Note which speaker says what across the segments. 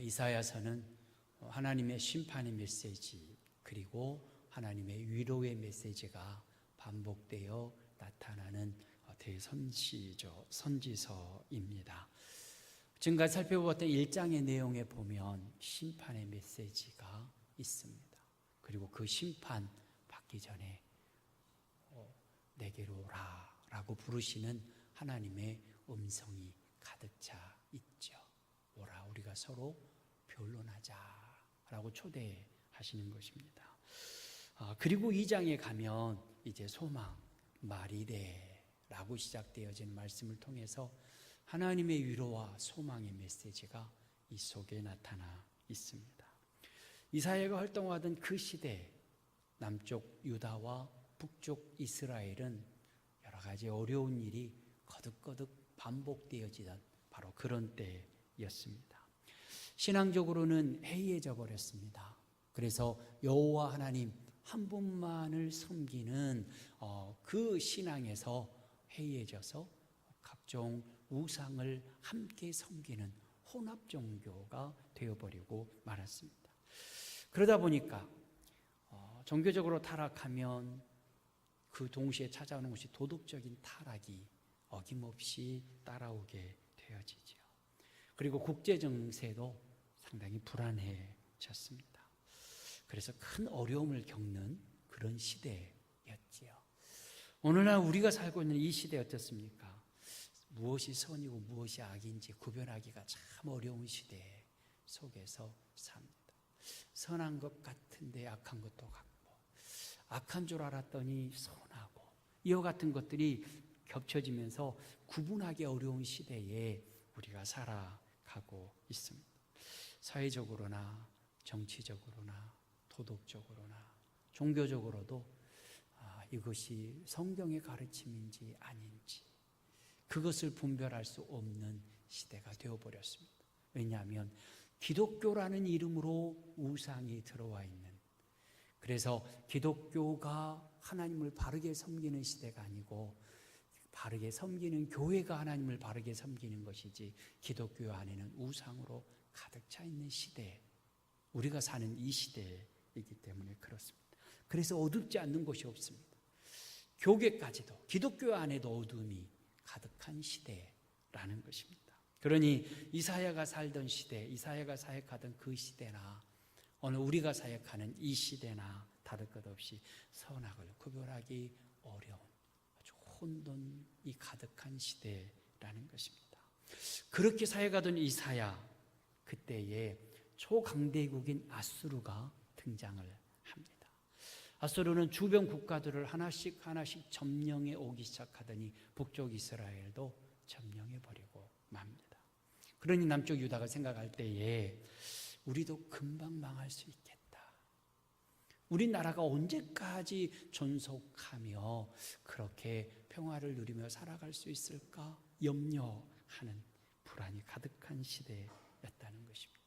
Speaker 1: 이사야서는 하나님의 심판의 메시지 그리고 하나님의 위로의 메시지가 반복되어 나타나는 대선지서입니다. 지금까지 살펴보았던 1장의 내용에 보면 심판의 메시지가 있습니다. 그리고 그 심판 받기 전에 내게로 오라 라고 부르시는 하나님의 음성이 가득 차 있죠. 오라, 우리가 서로 변론하자 라고 초대하시는 것입니다. 그리고 2장에 가면 이제 소망, 말이래 라고 시작되어진 말씀을 통해서 하나님의 위로와 소망의 메시지가 이 속에 나타나 있습니다. 이사야가 활동하던 그 시대, 남쪽 유다와 북쪽 이스라엘은 여러 가지 어려운 일이 거듭거듭 반복되어지던 바로 그런 때였습니다. 신앙적으로는 해이해져 버렸습니다. 그래서 여호와 하나님 한 분만을 섬기는 그 신앙에서 해이해져서 각종 우상을 함께 섬기는 혼합 종교가 되어버리고 말았습니다. 그러다 보니까 종교적으로 타락하면 그 동시에 찾아오는 것이 도덕적인 타락이 어김없이 따라오게 되어지죠. 그리고 국제 정세도 상당히 불안해졌습니다. 그래서 큰 어려움을 겪는 그런 시대였지요. 오늘날 우리가 살고 있는 이 시대 어떻습니까? 무엇이 선이고 무엇이 악인지 구별하기가 참 어려운 시대 속에서 삽니다. 선한 것 같은데 악한 것도 같고, 악한 줄 알았더니 선하고, 이와 같은 것들이 겹쳐지면서 구분하기 어려운 시대에 우리가 살아가고 있습니다. 사회적으로나 정치적으로나 도덕적으로나 종교적으로도 이것이 성경의 가르침인지 아닌지 그것을 분별할 수 없는 시대가 되어버렸습니다. 왜냐하면 기독교라는 이름으로 우상이 들어와 있는, 그래서 기독교가 하나님을 바르게 섬기는 시대가 아니고 바르게 섬기는 교회가 하나님을 바르게 섬기는 것이지 기독교 안에는 우상으로 가득 차 있는 시대, 우리가 사는 이 시대이기 때문에 그렇습니다. 그래서 어둡지 않는 곳이 없습니다. 교계까지도 기독교 안에도 어둠이 가득한 시대라는 것입니다. 그러니 이사야가 살던 시대, 이사야가 사역하던 그 시대나 오늘 우리가 사역하는 이 시대나 다를 것 없이 선악을 구별하기 어려운 아주 혼돈이 가득한 시대라는 것입니다. 그렇게 사역하던 이사야, 그때에 초강대국인 아수르가 등장을 합니다. 아수르는 주변 국가들을 하나씩 점령해 오기 시작하더니 북쪽 이스라엘도 점령해 버리고 맙니다. 그러니 남쪽 유다가 생각할 때에 우리도 금방 망할 수 있겠다. 우리나라가 언제까지 존속하며 그렇게 평화를 누리며 살아갈 수 있을까 염려하는 불안이 가득한 시대였다는 것입니다.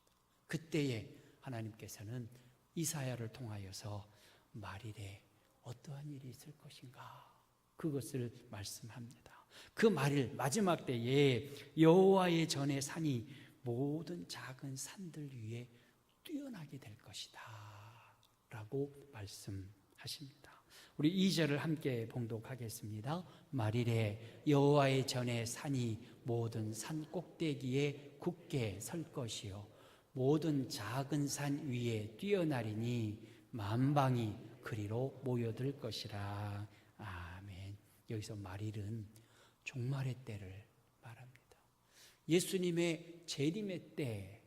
Speaker 1: 그때에 하나님께서는 이사야를 통하여서 말일에 어떠한 일이 있을 것인가 그것을 말씀합니다. 그 말일 마지막 때에 여호와의 전의 산이 모든 작은 산들 위에 뛰어나게 될 것이다 라고 말씀하십니다. 우리 2절을 함께 봉독하겠습니다. 말일에 여호와의 전의 산이 모든 산 꼭대기에 굳게 설 것이요 모든 작은 산 위에 뛰어나리니 만방이 그리로 모여들 것이라. 아멘. 여기서 말일은 종말의 때를 말합니다. 예수님의 재림의 때,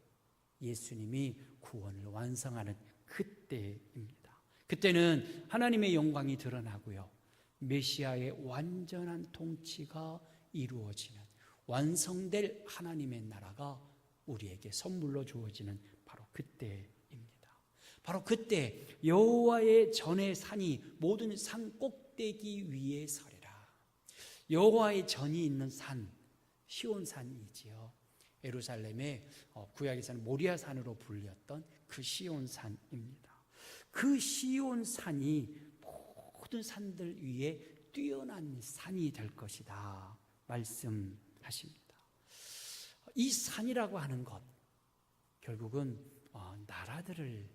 Speaker 1: 예수님이 구원을 완성하는 그때입니다. 그때는 하나님의 영광이 드러나고요, 메시아의 완전한 통치가 이루어지는, 완성될 하나님의 나라가 우리에게 선물로 주어지는 바로 그때입니다. 바로 그때 여호와의 전의 산이 모든 산 꼭대기 위에 서리라. 여호와의 전이 있는 산, 시온산이지요. 예루살렘의 구약에서는 모리아산으로 불렸던 그 시온산입니다. 그 시온산이 모든 산들 위에 뛰어난 산이 될 것이다 말씀하십니다. 이 산이라고 하는 것, 결국은 나라들을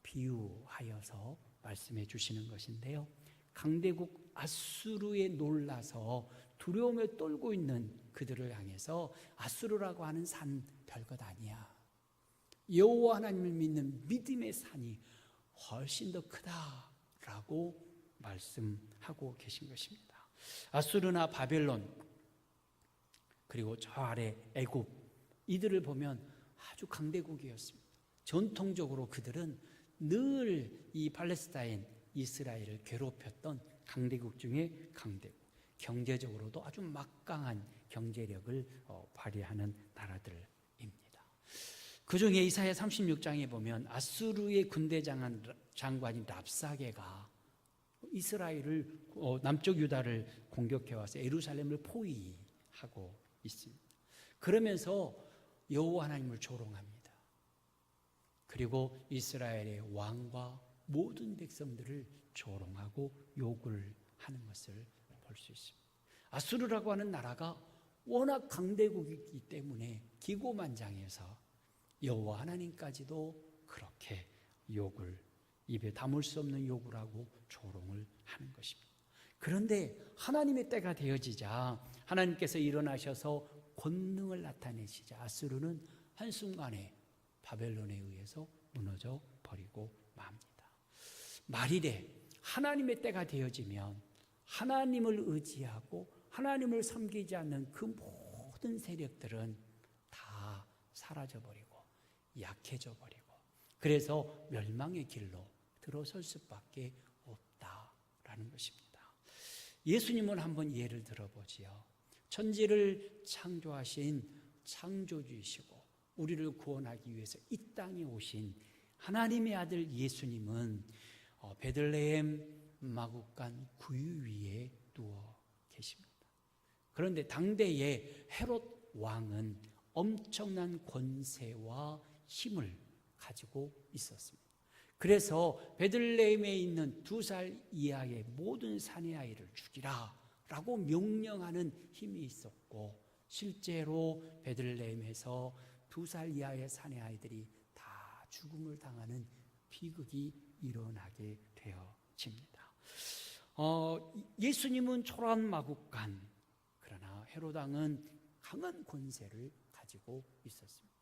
Speaker 1: 비유하여서 말씀해 주시는 것인데요. 강대국 아수르에 놀라서 두려움에 떨고 있는 그들을 향해서 아수르라고 하는 산 별것 아니야. 여호와 하나님을 믿는 믿음의 산이 훨씬 더 크다라고 말씀하고 계신 것입니다. 아수르나 바벨론, 그리고 저 아래 애굽, 이들을 보면 아주 강대국이었습니다. 전통적으로 그들은 늘 이 팔레스타인, 이스라엘을 괴롭혔던 강대국 중에 강대국, 경제적으로도 아주 막강한 경제력을 발휘하는 나라들입니다. 그 중에 이사야 36장에 보면 아수르의 군대 장관인 랍사게가 이스라엘을 남쪽 유다를 공격해 와서 예루살렘을 포위하고 있습니다. 그러면서 여호와 하나님을 조롱합니다. 그리고 이스라엘의 왕과 모든 백성들을 조롱하고 욕을 하는 것을 볼 수 있습니다. 아수르라고 하는 나라가 워낙 강대국이기 때문에 기고만장해서 여호와 하나님까지도 그렇게 욕을, 입에 담을 수 없는 욕을 하고 조롱을 하는 것입니다. 그런데 하나님의 때가 되어지자 하나님께서 일어나셔서 권능을 나타내시자 아수르는 한순간에 바벨론에 의해서 무너져 버리고 맙니다. 말이래, 하나님의 때가 되어지면 하나님을 의지하고 하나님을 섬기지 않는 그 모든 세력들은 다 사라져버리고 약해져 버리고 그래서 멸망의 길로 들어설 수밖에 없다라는 것입니다. 예수님은 한번 예를 들어보지요. 천지를 창조하신 창조주이시고 우리를 구원하기 위해서 이 땅에 오신 하나님의 아들 예수님은 베들레헴 마구간 구유 위에 누워 계십니다. 그런데 당대의 헤롯 왕은 엄청난 권세와 힘을 가지고 있었습니다. 그래서 베들레헴에 있는 2살 이하의 모든 사내 아이를 죽이라 라고 명령하는 힘이 있었고, 실제로 베들레헴에서 2살 이하의 사내 아이들이 다 죽음을 당하는 비극이 일어나게 되어집니다. 예수님은 초라한 마국간, 그러나 헤롯 왕은 강한 권세를 가지고 있었습니다.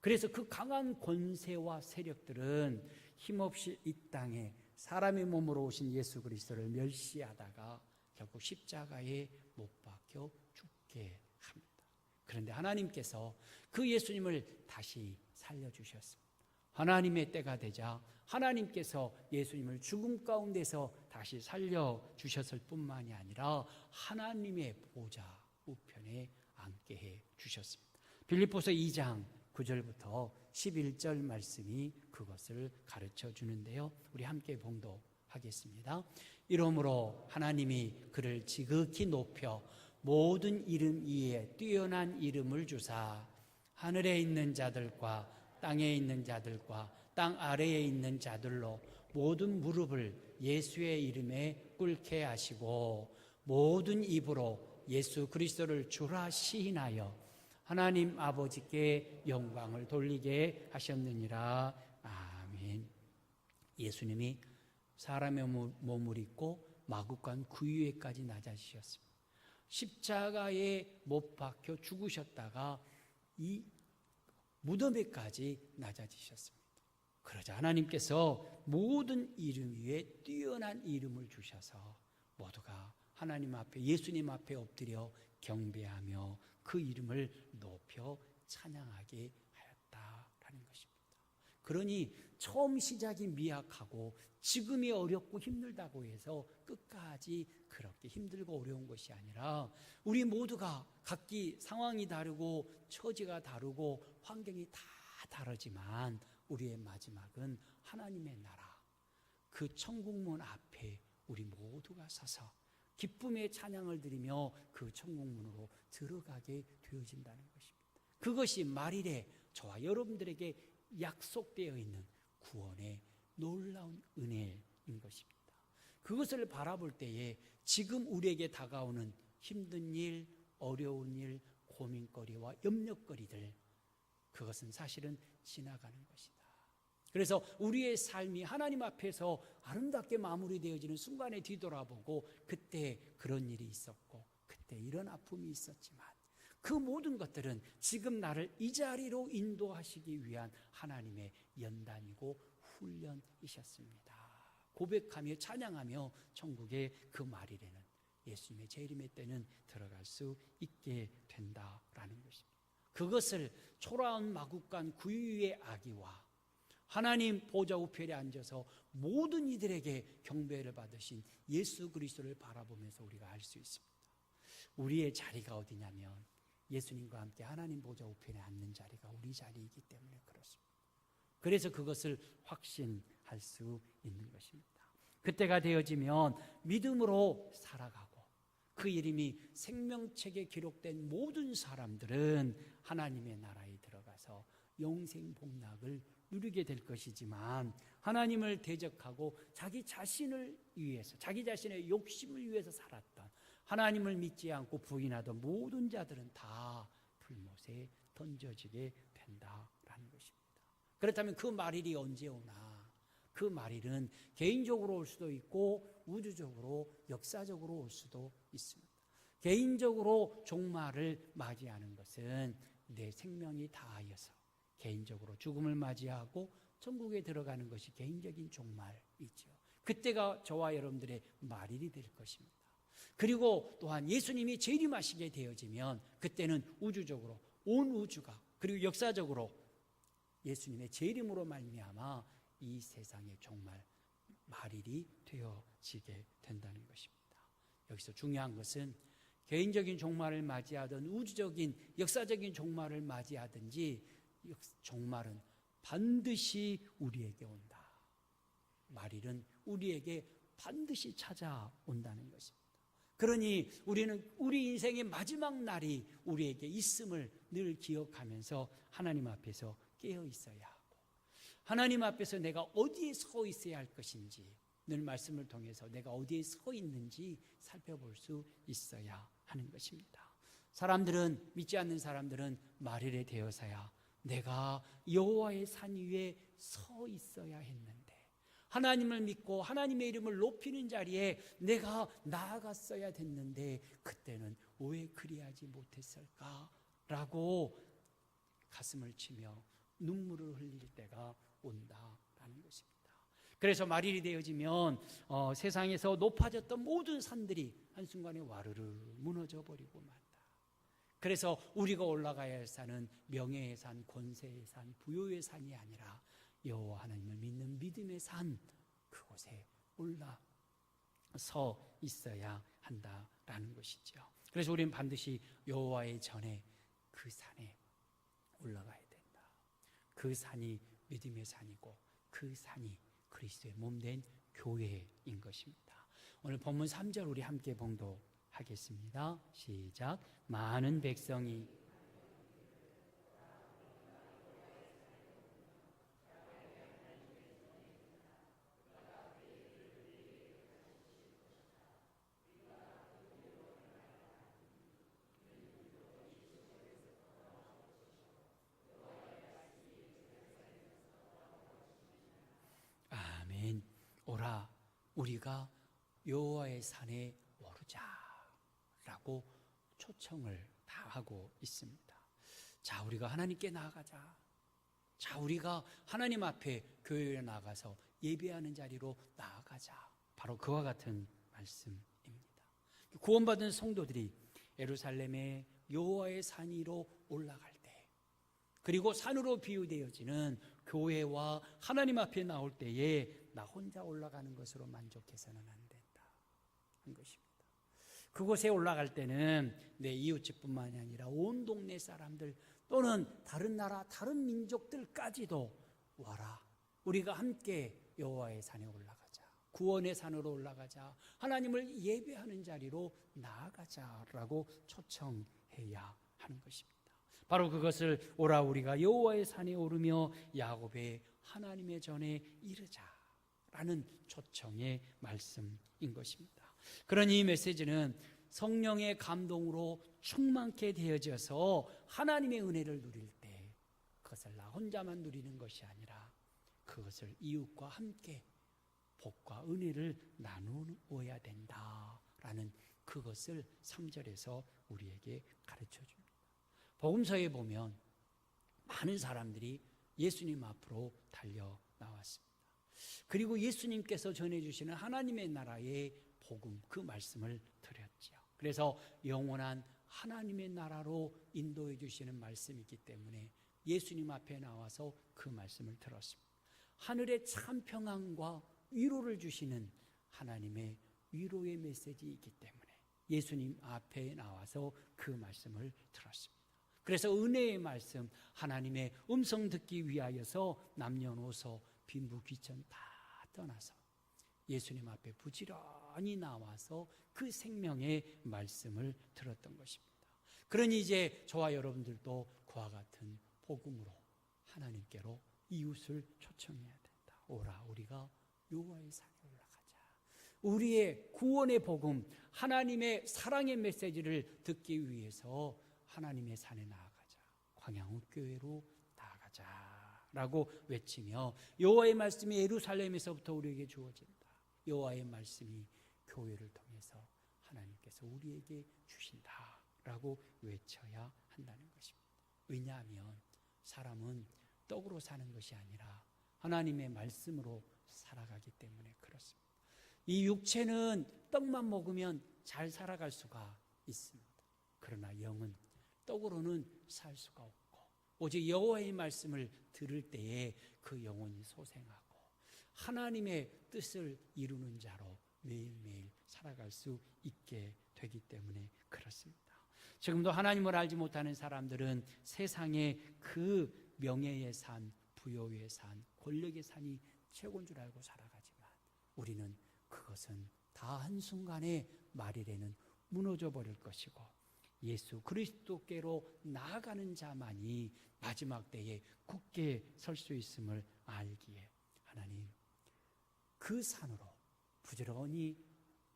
Speaker 1: 그래서 그 강한 권세와 세력들은 힘없이 이 땅에 사람의 몸으로 오신 예수 그리스도를 멸시하다가 결국 십자가에 못 박혀 죽게 합니다. 그런데 하나님께서 그 예수님을 다시 살려주셨습니다. 하나님의 때가 되자 하나님께서 예수님을 죽음 가운데서 다시 살려주셨을 뿐만이 아니라 하나님의 보좌 우편에 앉게 해주셨습니다. 빌립보서 2장 9절부터 11절 말씀이 그것을 가르쳐 주는데요. 우리 함께 봉독하겠습니다. 이러므로 하나님이 그를 지극히 높여 모든 이름 위에 뛰어난 이름을 주사 하늘에 있는 자들과 땅에 있는 자들과 땅 아래에 있는 자들로 모든 무릎을 예수의 이름에 꿇게 하시고 모든 입으로 예수 그리스도를 주라 시인하여 하나님 아버지께 영광을 돌리게 하셨느니라. 아멘. 예수님이 사람의 몸을 입고 마구간 구유에까지 낮아지셨습니다. 십자가에 못 박혀 죽으셨다가 이 무덤에까지 낮아지셨습니다. 그러자 하나님께서 모든 이름 위에 뛰어난 이름을 주셔서 모두가 하나님 앞에, 예수님 앞에 엎드려 경배하며 그 이름을 높여 찬양하게 하였다라는 것입니다. 그러니 처음 시작이 미약하고 지금이 어렵고 힘들다고 해서 끝까지 그렇게 힘들고 어려운 것이 아니라 우리 모두가 각기 상황이 다르고 처지가 다르고 환경이 다 다르지만 우리의 마지막은 하나님의 나라, 그 천국문 앞에 우리 모두가 서서 기쁨의 찬양을 드리며 그 천국문으로 들어가게 되어진다는 것입니다. 그것이 말일에 저와 여러분들에게 약속되어 있는 구원의 놀라운 은혜인 것입니다. 그것을 바라볼 때에 지금 우리에게 다가오는 힘든 일, 어려운 일, 고민거리와 염려거리들 그것은 사실은 지나가는 것이다. 그래서 우리의 삶이 하나님 앞에서 아름답게 마무리되어지는 순간에 뒤돌아보고 그때 그런 일이 있었고 그때 이런 아픔이 있었지만 그 모든 것들은 지금 나를 이 자리로 인도하시기 위한 하나님의 연단이고 훈련이셨습니다. 고백하며 찬양하며 천국의 그 말일에는 예수님의 재림의 때는 들어갈 수 있게 된다라는 것입니다. 그것을 초라한 마국간 구유의 아기와 하나님 보좌 우편에 앉아서 모든 이들에게 경배를 받으신 예수 그리스도를 바라보면서 우리가 알 수 있습니다. 우리의 자리가 어디냐면 예수님과 함께 하나님 보좌 우편에 앉는 자리가 우리 자리이기 때문에 그렇습니다. 그래서 그것을 확신할 수 있는 것입니다. 그때가 되어지면 믿음으로 살아가고 그 이름이 생명책에 기록된 모든 사람들은 하나님의 나라에 들어가서 영생 복락을 누리게 될 것이지만 하나님을 대적하고 자기 자신을 위해서 자기 자신의 욕심을 위해서 살았던 하나님을 믿지 않고 부인하던 모든 자들은 다 불못에 던져지게 된다라는 것입니다. 그렇다면 그 말일이 언제 오나? 그 말일은 개인적으로 올 수도 있고 우주적으로 역사적으로 올 수도 있습니다. 개인적으로 종말을 맞이하는 것은 내 생명이 다하여서 개인적으로 죽음을 맞이하고 천국에 들어가는 것이 개인적인 종말이죠. 그때가 저와 여러분들의 말일이 될 것입니다. 그리고 또한 예수님이 재림하시게 되어지면 그때는 우주적으로 온 우주가 그리고 역사적으로 예수님의 재림으로 말미암아 이 세상의 종말 말일이 되어지게 된다는 것입니다. 여기서 중요한 것은 개인적인 종말을 맞이하든 우주적인 역사적인 종말을 맞이하든지 종말은 반드시 우리에게 온다. 말일은 우리에게 반드시 찾아온다는 것입니다. 그러니 우리는 우리 인생의 마지막 날이 우리에게 있음을 늘 기억하면서 하나님 앞에서 깨어 있어야 하고 하나님 앞에서 내가 어디에 서 있어야 할 것인지 늘 말씀을 통해서 내가 어디에 서 있는지 살펴볼 수 있어야 하는 것입니다. 사람들은 믿지 않는 사람들은 말일에 되어서야 내가 여호와의 산 위에 서 있어야 했는데 하나님을 믿고 하나님의 이름을 높이는 자리에 내가 나아갔어야 됐는데 그때는 왜 그리하지 못했을까라고 가슴을 치며 눈물을 흘릴 때가 온다라는 것입니다. 그래서 말일이 되어지면 세상에서 높아졌던 모든 산들이 한순간에 와르르 무너져 버리고 만다. 그래서 우리가 올라가야 할 산은 명예의 산, 권세의 산, 부요의 산이 아니라 여호와 하나님을 믿는 믿음의 산, 그곳에 올라서 있어야 한다라는 것이죠. 그래서 우리는 반드시 여호와의 전에 그 산에 올라가야 된다. 그 산이 믿음의 산이고 그 산이 그리스도의 몸된 교회인 것입니다. 오늘 본문 3절 우리 함께 봉독하겠습니다. 시작. 많은 백성이 아멘. 오라 우리가 여호와의 산에 오르자라고 초청을 다 하고 있습니다. 자, 우리가 하나님께 나아가자. 자, 우리가 하나님 앞에 교회에 나가서 예배하는 자리로 나아가자. 바로 그와 같은 말씀입니다. 구원받은 성도들이 예루살렘의 여호와의 산 위로 올라갈 때, 그리고 산으로 비유되어지는 교회와 하나님 앞에 나올 때에 나 혼자 올라가는 것으로 만족해서는 안 된다 한 것입니다. 그곳에 올라갈 때는 내 이웃집뿐만이 아니라 온 동네 사람들 또는 다른 나라 다른 민족들까지도 와라. 우리가 함께 여호와의 산에 올라가자. 구원의 산으로 올라가자. 하나님을 예배하는 자리로 나아가자라고 초청해야 하는 것입니다. 바로 그것을 오라 우리가 여호와의 산에 오르며 야곱의 하나님의 전에 이르자라는 초청의 말씀인 것입니다. 그러니 이 메시지는 성령의 감동으로 충만케 되어져서 하나님의 은혜를 누릴 때 그것을 나 혼자만 누리는 것이 아니라 그것을 이웃과 함께 복과 은혜를 나누어야 된다라는 그것을 3절에서 우리에게 가르쳐 줍니다. 복음서에 보면 많은 사람들이 예수님 앞으로 달려 나왔습니다. 그리고 예수님께서 전해주시는 하나님의 나라의 복음, 그 말씀을 들었지요. 그래서 영원한 하나님의 나라로 인도해 주시는 말씀이기 때문에 예수님 앞에 나와서 그 말씀을 들었습니다. 하늘의 참 평안과 위로를 주시는 하나님의 위로의 메시지이기 때문에 예수님 앞에 나와서 그 말씀을 들었습니다. 그래서 은혜의 말씀, 하나님의 음성 듣기 위하여서 남녀노소 빈부 귀천 다 떠나서 예수님 앞에 부지런히 나와서 그 생명의 말씀을 들었던 것입니다. 그러니 이제 저와 여러분들도 그와 같은 복음으로 하나님께로 이웃을 초청해야 된다. 오라, 우리가 여호와의 산에 올라가자. 우리의 구원의 복음, 하나님의 사랑의 메시지를 듣기 위해서 하나님의 산에 나아가자. 광야훈교회로 나아가자 라고 외치며 여호와의 말씀이 예루살렘에서부터 우리에게 주어진다. 여호와의 말씀이 교회를 통해서 하나님께서 우리에게 주신다 라고 외쳐야 한다는 것입니다. 왜냐하면 사람은 떡으로 사는 것이 아니라 하나님의 말씀으로 살아가기 때문에 그렇습니다. 이 육체는 떡만 먹으면 잘 살아갈 수가 있습니다. 그러나 영은 떡으로는 살 수가 없고 오직 여호와의 말씀을 들을 때에 그 영혼이 소생하고 하나님의 뜻을 이루는 자로 매일매일 살아갈 수 있게 되기 때문에 그렇습니다. 지금도 하나님을 알지 못하는 사람들은 세상의 그 명예의 산, 부여의 산, 권력의 산이 최고인 줄 알고 살아가지만 우리는 그것은 다 한순간에 말일에는 무너져 버릴 것이고 예수 그리스도께로 나아가는 자만이 마지막 때에 굳게 설 수 있음을 알기에 하나님 그 산으로 부지런히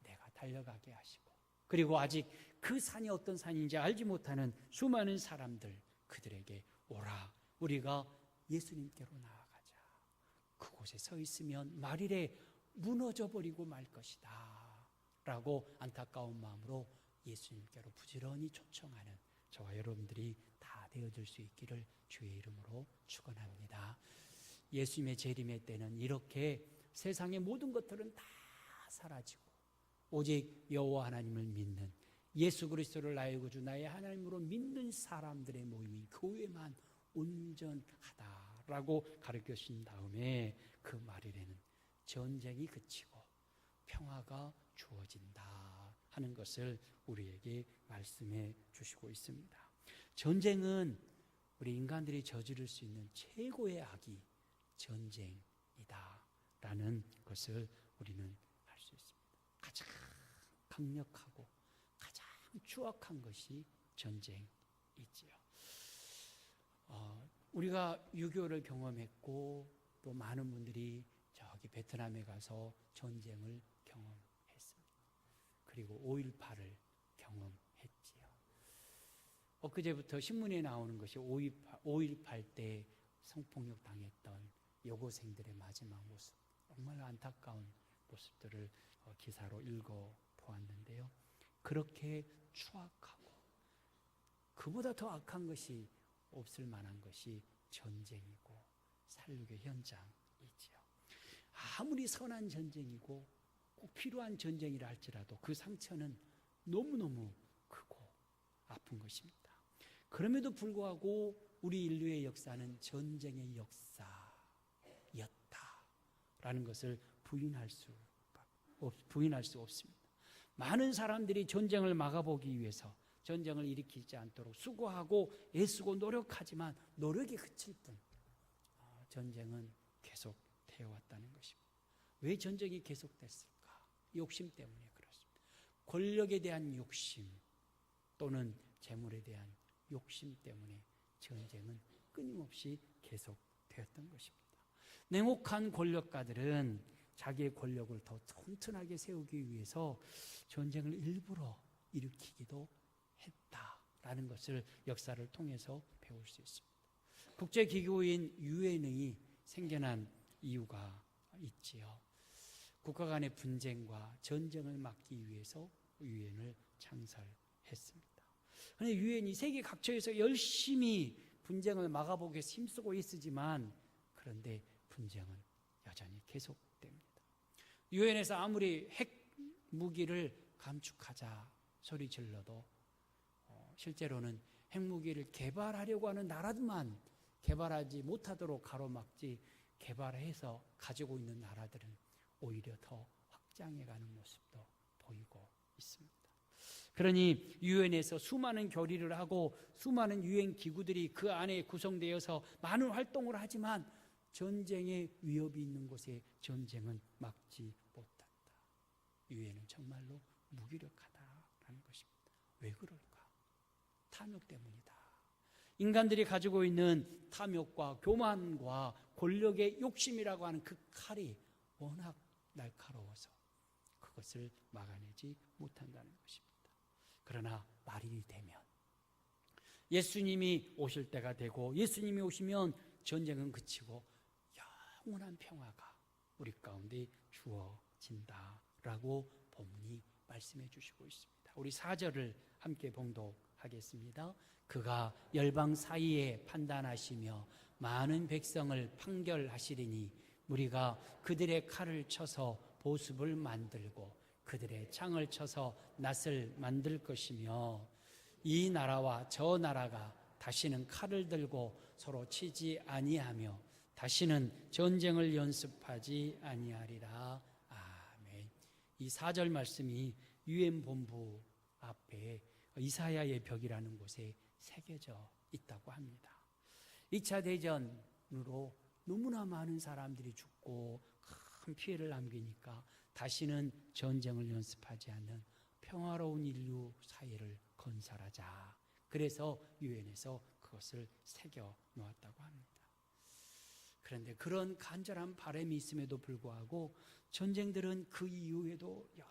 Speaker 1: 내가 달려가게 하시고 그리고 아직 그 산이 어떤 산인지 알지 못하는 수많은 사람들 그들에게 오라 우리가 예수님께로 나아가자. 그곳에 서 있으면 말일에 무너져 버리고 말 것이다 라고 안타까운 마음으로 예수님께로 부지런히 초청하는 저와 여러분들이 다 되어줄 수 있기를 주의 이름으로 축원합니다. 예수님의 재림의 때는 이렇게 세상의 모든 것들은 다 사라지고 오직 여호와 하나님을 믿는 예수 그리스도를 나의 구주 나의 하나님으로 믿는 사람들의 모임인 교회만 온전하다라고 가르쳐 주신 다음에 그 말일에는 전쟁이 그치고 평화가 주어진다 하는 것을 우리에게 말씀해 주시고 있습니다. 전쟁은 우리 인간들이 저지를 수 있는 최고의 악이 전쟁이다 라는 것을 우리는 알 수 있습니다. 가장 강력하고 가장 추악한 것이 전쟁이지요. 우리가 6.25를 경험했고 또 많은 분들이 저기 베트남에 가서 전쟁을 경험했습니다. 그리고 5.18을 경험했지요. 엊그제부터 신문에 나오는 것이 5.18 때 성폭력 당했던 여고생들의 마지막 모습, 정말 안타까운 모습들을 기사로 읽어보았는데요. 그렇게 추악하고 그보다 더 악한 것이 없을 만한 것이 전쟁이고 살육의 현장이지요. 아무리 선한 전쟁이고 꼭 필요한 전쟁이라 할지라도 그 상처는 너무너무 크고 아픈 것입니다. 그럼에도 불구하고 우리 인류의 역사는 전쟁의 역사였다라는 것을 부인할 수 없습니다. 많은 사람들이 전쟁을 막아보기 위해서 전쟁을 일으키지 않도록 수고하고 애쓰고 노력하지만 노력이 그칠 뿐 전쟁은 계속되어 왔다는 것입니다. 왜 전쟁이 계속됐을까? 욕심 때문에 그렇습니다. 권력에 대한 욕심 또는 재물에 대한 욕심 때문에 전쟁은 끊임없이 계속되었던 것입니다. 냉혹한 권력가들은 자기의 권력을 더 튼튼하게 세우기 위해서 전쟁을 일부러 일으키기도 했다라는 것을 역사를 통해서 배울 수 있습니다. 국제기구인 유엔이 생겨난 이유가 있지요. 국가 간의 분쟁과 전쟁을 막기 위해서 유엔을 창설했습니다. 그런데 유엔이 세계 각처에서 열심히 분쟁을 막아보기 위해서 힘쓰고 있으지만 그런데 분쟁은 여전히 계속됩니다. 유엔에서 아무리 핵 무기를 감축하자 소리 질러도 실제로는 핵무기를 개발하려고 하는 나라들만 개발하지 못하도록 가로막지, 개발해서 가지고 있는 나라들은 오히려 더 확장해가는 모습도 보이고 있습니다. 그러니 유엔에서 수많은 결의를 하고 수많은 유엔 기구들이 그 안에 구성되어서 많은 활동을 하지만 전쟁의 위협이 있는 곳에 전쟁은 막지 못한다. 유엔은 정말로 무기력하다라는 것입니다. 왜 그럴까? 탐욕 때문이다. 인간들이 가지고 있는 탐욕과 교만과 권력의 욕심이라고 하는 그 칼이 워낙 날카로워서 그것을 막아내지 못한다는 것입니다. 그러나 말이 되면 예수님이 오실 때가 되고 예수님이 오시면 전쟁은 그치고 영원한 평화가 우리 가운데 주어진다라고 본문이 말씀해 주시고 있습니다. 우리 4절을 함께 봉독하겠습니다. 그가 열방 사이에 판단하시며 많은 백성을 판결하시리니 무리가 그들의 칼을 쳐서 보습을 만들고 그들의 창을 쳐서 낫을 만들 것이며 이 나라와 저 나라가 다시는 칼을 들고 서로 치지 아니하며 다시는 전쟁을 연습하지 아니하리라. 아멘. 이 4절 말씀이 유엔 본부 앞에 이사야의 벽이라는 곳에 새겨져 있다고 합니다. 2차 대전으로 너무나 많은 사람들이 죽고 큰 피해를 남기니까 다시는 전쟁을 연습하지 않는 평화로운 인류 사회를 건설하자. 그래서 유엔에서 그것을 새겨 놓았다고 합니다. 그런데 그런 간절한 바람이 있음에도 불구하고 전쟁들은 그 이후에도 여러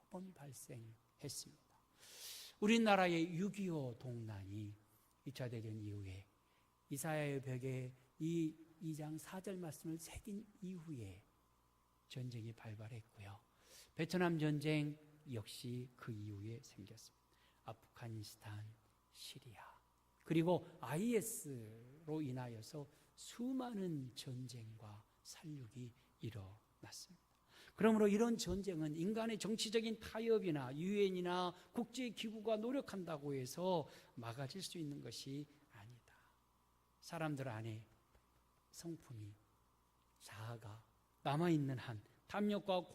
Speaker 1: 번 발생했습니다. 우리나라의 6.25 동란이 2차 대전 이후에 이사야의 벽에 이 2장 4절 말씀을 새긴 이후에 전쟁이 발발했고요. 베트남 전쟁 역시 그 이후에 생겼습니다. 아프가니스탄, 시리아, 그리고 IS로 인하여서 수많은 전쟁과 살육이 일어났습니다. 그러므로 이런 전쟁은 인간의 정치적인 타협이나 유엔이나 국제기구가 노력한다고 해서 막아질 수 있는 것이 아니다. 사람들 안에 성품이, 자아가 남아있는 한, 탐욕과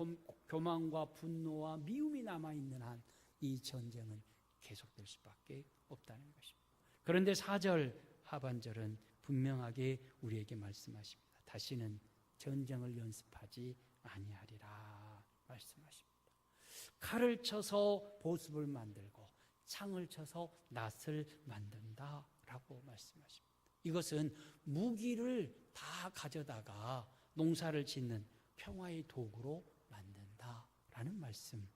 Speaker 1: 교만과 분노와 미움이 남아있는 한 이 전쟁은 계속될 수밖에 없다는 것입니다. 그런데 4절 하반절은 분명하게 우리에게 말씀하십니다. 다시는 전쟁을 연습하지 아니하리라 말씀하십니다. 칼을 쳐서 보습을 만들고 창을 쳐서 낫을 만든다라고 말씀하십니다. 이것은 무기를 다 가져다가 농사를 짓는 평화의 도구로 만든다라는 말씀이죠.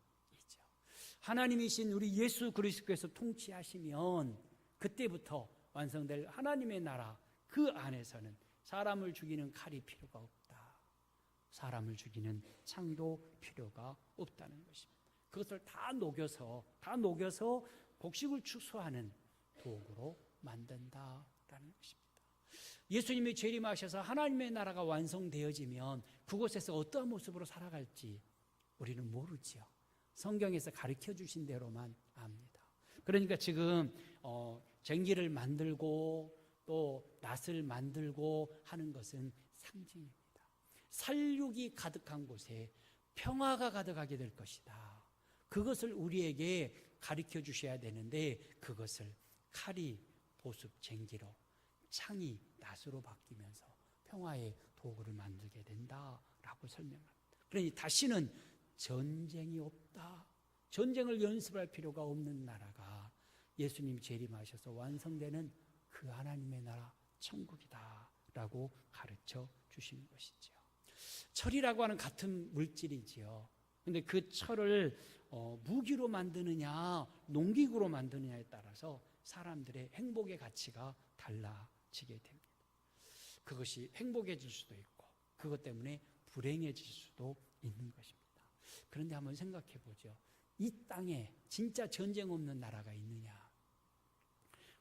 Speaker 1: 하나님이신 우리 예수 그리스도께서 통치하시면 그때부터 완성될 하나님의 나라, 그 안에서는 사람을 죽이는 칼이 필요가 없다. 사람을 죽이는 창도 필요가 없다는 것입니다. 그것을 다 녹여서 곡식을 추수하는 도구로 만든다라는 것입니다. 예수님이 재림하셔서 하나님의 나라가 완성되어지면 그곳에서 어떠한 모습으로 살아갈지 우리는 모르지요. 성경에서 가르쳐 주신 대로만 압니다. 그러니까 지금 쟁기를 만들고 또 낫을 만들고 하는 것은 상징입니다. 살육이 가득한 곳에 평화가 가득하게 될 것이다. 그것을 우리에게 가르쳐 주셔야 되는데 그것을 칼이 보습 쟁기로, 창이 낫으로 바뀌면서 평화의 도구를 만들게 된다라고 설명합니다. 그러니 다시는 전쟁이 없다. 전쟁을 연습할 필요가 없는 나라가 예수님 재림하셔서 완성되는 그 하나님의 나라 천국이다라고 가르쳐 주시는 것이죠. 철이라고 하는 같은 물질이지요. 그런데 그 철을 무기로 만드느냐 농기구로 만드느냐에 따라서 사람들의 행복의 가치가 달라집니다. 지게 됩니다. 그것이 행복해질 수도 있고 그것 때문에 불행해질 수도 있는 것입니다. 그런데 한번 생각해 보죠. 이 땅에 진짜 전쟁 없는 나라가 있느냐?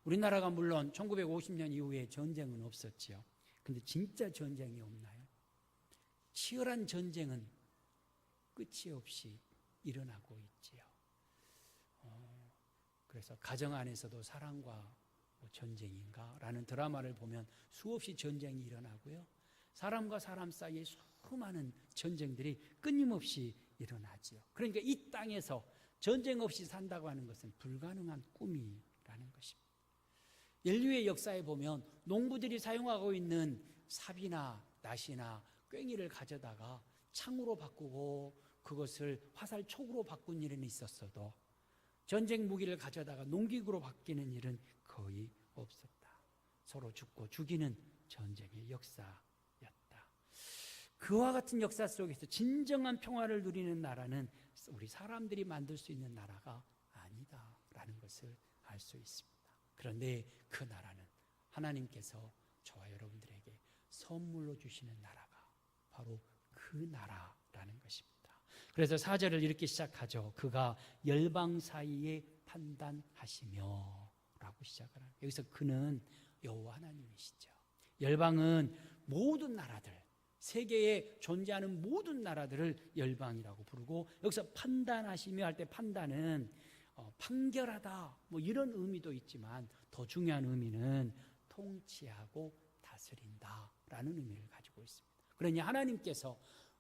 Speaker 1: 우리나라가 물론 1950년 이후에 전쟁은 없었지요. 근데 진짜 전쟁이 없나요? 치열한 전쟁은 끝이 없이 일어나고 있지요. 그래서 가정 안에서도 사랑과 전쟁인가라는 드라마를 보면 수없이 전쟁이 일어나고요. 사람과 사람 사이에 수많은 전쟁들이 끊임없이 일어나지요. 그러니까 이 땅에서 전쟁 없이 산다고 하는 것은 불가능한 꿈이라는 것입니다. 인류의 역사에 보면 농부들이 사용하고 있는 삽이나 낫이나 괭이를 가져다가 창으로 바꾸고 그것을 화살촉으로 바꾼 일은 있었어도 전쟁 무기를 가져다가 농기구로 바뀌는 일은 거의 없었다. 서로 죽고 죽이는 전쟁의 역사였다. 그와 같은 역사 속에서 진정한 평화를 누리는 나라는 우리 사람들이 만들 수 있는 나라가 아니다라는 것을 알 수 있습니다. 그런데 그 나라는 하나님께서 저와 여러분들에게 선물로 주시는 나라가 바로 그 나라라는 것입니다. 그래서 4절을 이렇게 시작하죠. 그가 열방 사이에 판단하시며 라고 시작을 합니다. 여기서 그는 여호와 하나님이시죠. 열방은 모든 나라들, 세계에 존재하는 모든 나라들을 열방이라고 부르고 여기서 판단하시며 할 때 판단은 판결하다 뭐 이런 의미도 있지만 더 중요한 의미는 통치하고 다스린다라는 의미를 가지고 있습니다. 그러니 하나님께서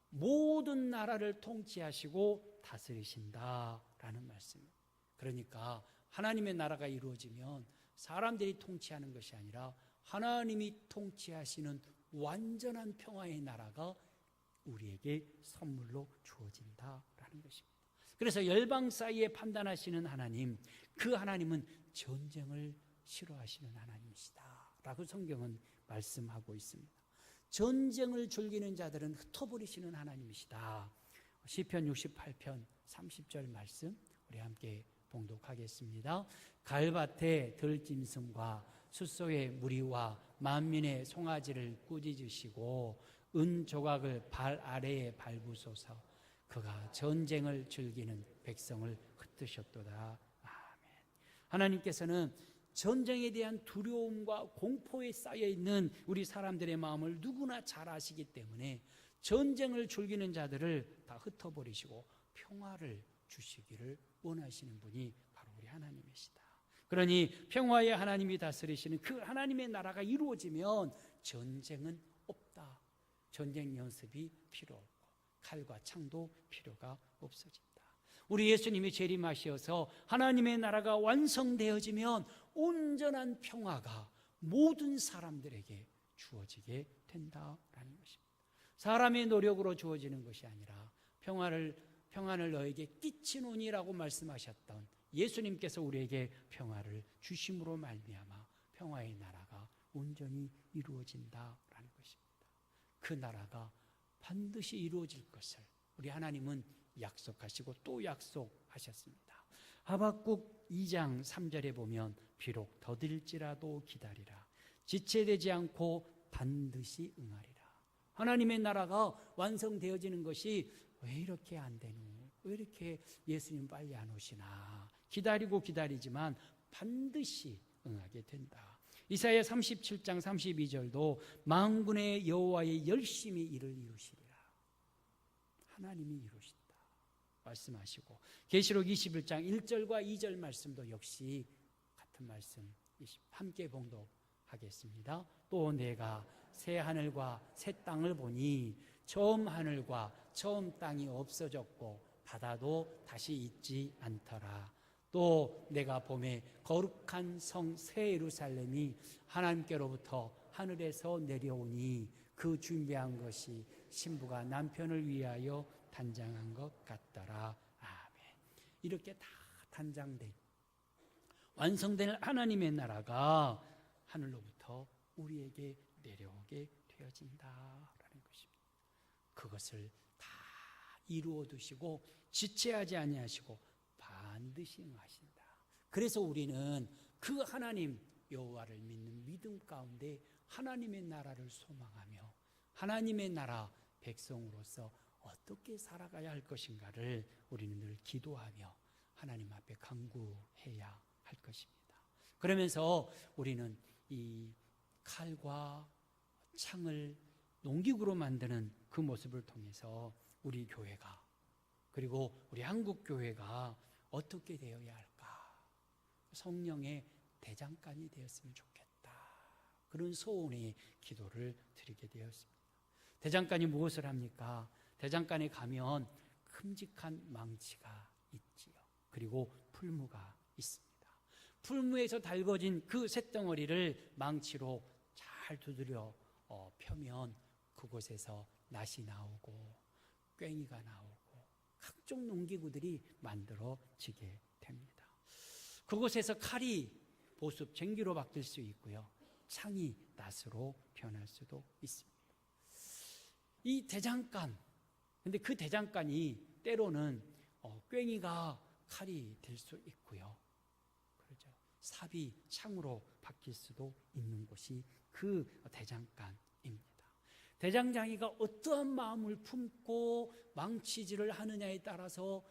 Speaker 1: 모든 나라를 통치하시고 다스리신다라는 말씀입니다. 그러니까 하나님의 나라가 이루어지면 사람들이 통치하는 것이 아니라 하나님이 통치하시는 완전한 평화의 나라가 우리에게 선물로 주어진다라는 것입니다. 그래서 열방 사이에 판단하시는 하나님, 그 하나님은 전쟁을 싫어하시는 하나님이시다라고 성경은 말씀하고 있습니다. 전쟁을 즐기는 자들은 흩어버리시는 하나님이시다. 시편 68편 30절 말씀 우리 함께 봉독하겠습니다. 갈밭에 들짐승과 숫소의 무리와 만민의 송아지를 꾸짖으시고 은 조각을 발 아래에 밟으소서. 그가 전쟁을 즐기는 백성을 흩으셨도다. 아멘. 하나님께서는 전쟁에 대한 두려움과 공포에 쌓여있는 우리 사람들의 마음을 누구나 잘 아시기 때문에 전쟁을 즐기는 자들을 다 흩어버리시고 평화를 주시기를 원하시는 분이 바로 우리 하나님이시다. 그러니 평화의 하나님이 다스리시는 그 하나님의 나라가 이루어지면 전쟁은 없다. 전쟁 연습이 필요 없고 칼과 창도 필요가 없어진다. 우리 예수님이 재림하셔서 하나님의 나라가 완성되어지면 온전한 평화가 모든 사람들에게 주어지게 된다라는 것입니다. 사람의 노력으로 주어지는 것이 아니라 평안을 너에게 끼치노니라고 말씀하셨던 예수님께서 우리에게 평화를 주심으로 말미암아 평화의 나라가 온전히 이루어진다라는 것입니다. 그 나라가 반드시 이루어질 것을 우리 하나님은 약속하시고 또 약속하셨습니다. 하박국 2장 3절에 보면 비록 더딜지라도 기다리라. 지체되지 않고 반드시 응하리라. 하나님의 나라가 완성되어지는 것이 왜 이렇게 안 되노? 왜 이렇게 예수님 빨리 안 오시나? 기다리고 기다리지만 반드시 응하게 된다. 이사야 37장 32절도 만군의 여호와의 열심히 이를 이루시리라. 하나님이 이루신다 말씀하시고 계시록 21장 1절과 2절 말씀도 역시 같은 말씀 함께 봉독하겠습니다. 또 내가 새 하늘과 새 땅을 보니 처음 하늘과 처음 땅이 없어졌고 바다도 다시 있지 않더라. 또 내가 봄에 거룩한 성 새 예루살렘이 하나님께로부터 하늘에서 내려오니 그 준비한 것이 신부가 남편을 위하여 단장한 것 같더라. 아멘. 이렇게 다 단장된 완성된 하나님의 나라가 하늘로부터 우리에게 내려오게 되어진다라는 것입니다. 그것을 다 이루어 두시고 지체하지 아니하시고 반드시 응하신다. 그래서 우리는 그 하나님 여호와를 믿는 믿음 가운데 하나님의 나라를 소망하며 하나님의 나라 백성으로서 어떻게 살아가야 할 것인가를 우리는 늘 기도하며 하나님 앞에 간구해야 할 것입니다. 그러면서 우리는 이 칼과 창을 농기구로 만드는 그 모습을 통해서 우리 교회가, 그리고 우리 한국 교회가 어떻게 되어야 할까? 성령의 대장간이 되었으면 좋겠다. 그런 소원의 기도를 드리게 되었습니다. 대장간이 무엇을 합니까? 대장간에 가면 큼직한 망치가 있지요. 그리고 풀무가 있습니다. 풀무에서 달궈진 그 쇳덩어리를 망치로 잘 두드려 펴면 그곳에서 낫이 나오고 괭이가 나오고 각종 농기구들이 만들어지게 됩니다. 그곳에서 칼이 보습, 쟁기로 바뀔 수 있고요. 창이 낫으로 변할 수도 있습니다. 이 대장간, 근데 그 대장간이 때로는 괭이가 칼이 될 수 있고요. 그렇죠. 삽이 창으로 바뀔 수도 있는 곳이 그 대장간입니다. 대장장이가 어떠한 마음을 품고 망치질을 하느냐에 따라서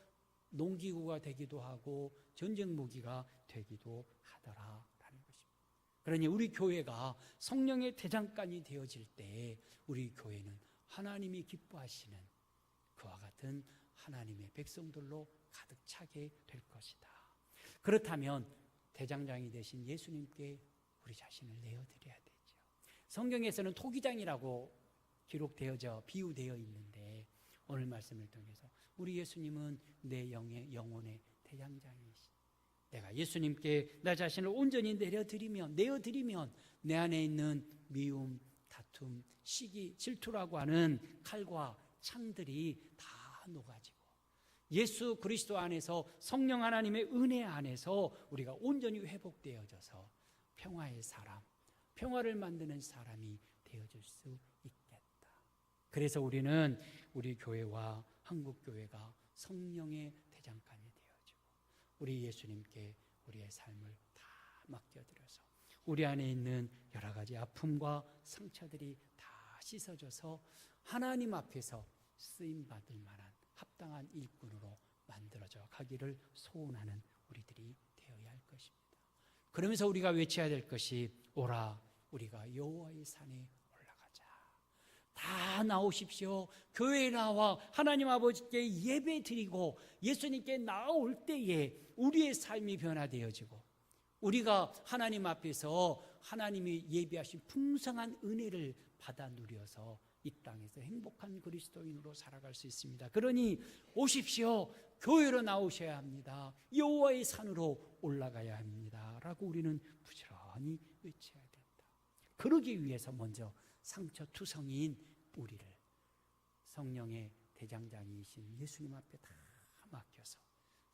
Speaker 1: 농기구가 되기도 하고 전쟁 무기가 되기도 하더라라는 것입니다. 그러니 우리 교회가 성령의 대장간이 되어질 때 우리 교회는 하나님이 기뻐하시는 그와 같은 하나님의 백성들로 가득 차게 될 것이다. 그렇다면 대장장이 되신 예수님께 우리 자신을 내어드려야 되죠. 성경에서는 토기장이라고 기록되어져 비유되어 있는데 오늘 말씀을 통해서 우리 예수님은 내 영혼의 대장장이시다. 내가 예수님께 나 자신을 온전히 내어드리면 내 안에 있는 미움, 다툼, 시기, 질투라고 하는 칼과 창들이 다 녹아지고 예수 그리스도 안에서 성령 하나님의 은혜 안에서 우리가 온전히 회복되어져서 평화의 사람, 평화를 만드는 사람이 되어질 수 있겠다. 그래서 우리는 우리 교회와 한국 교회가 성령의 대장간이 되어지고 우리 예수님께 우리의 삶을 다 맡겨드려서 우리 안에 있는 여러 가지 아픔과 상처들이 다 씻어져서 하나님 앞에서 쓰임받을 만한 합당한 일꾼으로 만들어져 가기를 소원하는 우리들이 되어야 할 것입니다. 그러면서 우리가 외쳐야 될 것이 오라 우리가 여호와의 산에 올라가자. 다 나오십시오. 교회에 나와 하나님 아버지께 예배 드리고 예수님께 나올 때에 우리의 삶이 변화되어지고 우리가 하나님 앞에서 하나님이 예비하신 풍성한 은혜를 받아 누려서 이 땅에서 행복한 그리스도인으로 살아갈 수 있습니다. 그러니 오십시오. 교회로 나오셔야 합니다. 여호와의 산으로 올라가야 합니다. 라고 우리는 부지런히 외쳐야 된다. 그러기 위해서 먼저 상처투성이인 우리를 성령의 대장장이이신 예수님 앞에 다 맡겨서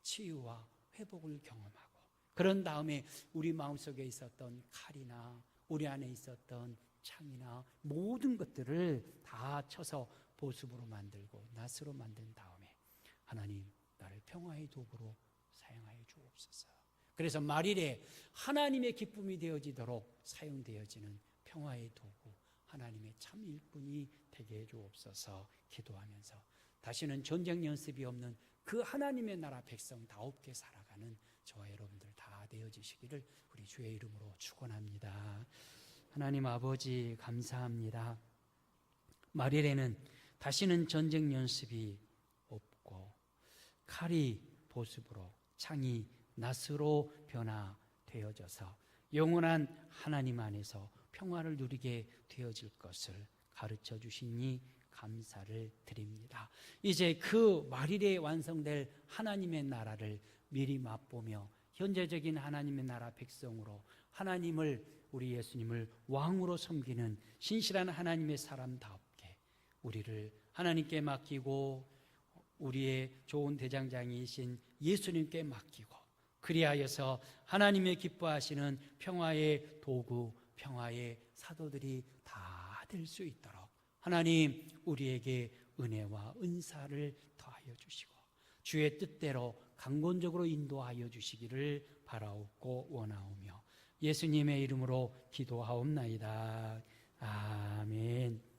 Speaker 1: 치유와 회복을 경험하고 그런 다음에 우리 마음속에 있었던 칼이나 우리 안에 있었던 창이나 모든 것들을 다 쳐서 보습으로 만들고 낫으로 만든 다음에 하나님 나를 평화의 도구로 사용하여 주옵소서. 그래서 말일에 하나님의 기쁨이 되어지도록 사용되어지는 평화의 도구 하나님의 참 일꾼이 되게 해 주옵소서 기도하면서 다시는 전쟁 연습이 없는 그 하나님의 나라 백성다웁게 살아가는 저와 여러분들 다 되어지시기를 우리 주의 이름으로 축원합니다. 하나님 아버지 감사합니다. 말일에는 다시는 전쟁 연습이 없고 칼이 보습으로 창이 낫으로 변화되어져서 영원한 하나님 안에서 평화를 누리게 되어질 것을 가르쳐 주시니 감사를 드립니다. 이제 그 말일에 완성될 하나님의 나라를 미리 맛보며 현재적인 하나님의 나라 백성으로 하나님을 우리 예수님을 왕으로 섬기는 신실한 하나님의 사람답게 우리를 하나님께 맡기고 우리의 좋은 대장장이이신 예수님께 맡기고 그리하여서 하나님의 기뻐하시는 평화의 도구, 평화의 사도들이 다 될 수 있도록 하나님 우리에게 은혜와 은사를 더하여 주시고 주의 뜻대로 강권적으로 인도하여 주시기를 바라옵고 원하오며 예수님의 이름으로 기도하옵나이다. 아멘.